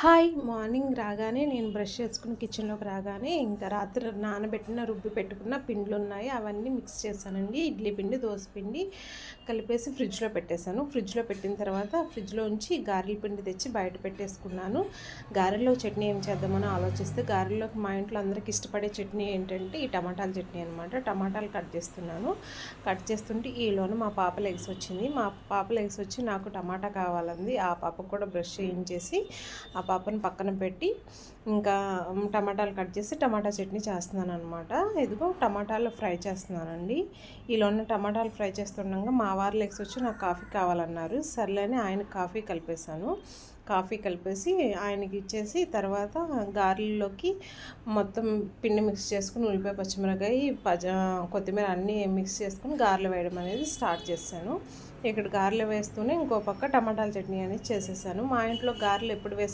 Hi! Morning రాగానే నేను brush చేసుకొని కిచెన్‌లోకి రాగానే ఇంకా రాత్రి రుబ్బి పెట్టుకున్న పిండ్లున్నాయి. అవన్నీ మిక్స్ చేశానండి. ఇడ్లీ పిండి, దోస పిండి కలిపేసి ఫ్రిడ్జ్‌లో పెట్టేశాను. ఫ్రిడ్జ్‌లో పెట్టిన తర్వాత ఫ్రిడ్జ్‌లోంచి గారెల పిండి తెచ్చి బయట పెట్టేసుకున్నాను. గారెల్లో చట్నీ ఏం చేద్దామని ఆలోచిస్తే గారెల్లోకి మా ఇంట్లో అందరికి ఇష్టపడే చట్నీ ఏంటంటే ఈ టమాటాల చట్నీ అనమాట. టమాటాలు కట్ చేస్తున్నాను. కట్ చేస్తుంటే ఈలోను మా పాప లెగిసొచ్చింది. మా పాప లెగిసొచ్చి నాకు టమాటా కావాలంది. ఆ పాపకు కూడా బ్రష్ చేయించేసి ఆ పాపను పక్కన పెట్టి ఇంకా టమాటాలు కట్ చేసి టమాటా చట్నీ చేస్తున్నానమాట. ఇదిగో టమాటాలు ఫ్రై చేస్తున్నానండి. ఈలోనే టమాటాలు ఫ్రై చేస్తుండగా మా వారు లెగ్స్ వచ్చి నాకు కాఫీ కావాలన్నారు. సర్లేని ఆయనకు కాఫీ కలిపేశాను. కాఫీ కలిపేసి ఆయనకి ఇచ్చేసి తర్వాత గారెల్లోకి మొత్తం పిండి మిక్స్ చేసుకుని ఉల్లిపాయ, పచ్చిమిరపకాయ, కొత్తిమీర అన్నీ మిక్స్ చేసుకుని గారెలు వేయడం అనేది స్టార్ట్ చేశాను. ఇక్కడ గారెలు వేస్తూనే ఇంకో పక్క టమాటాల చట్నీ అనేది చేసేసాను. మా ఇంట్లో గారెలు ఎప్పుడు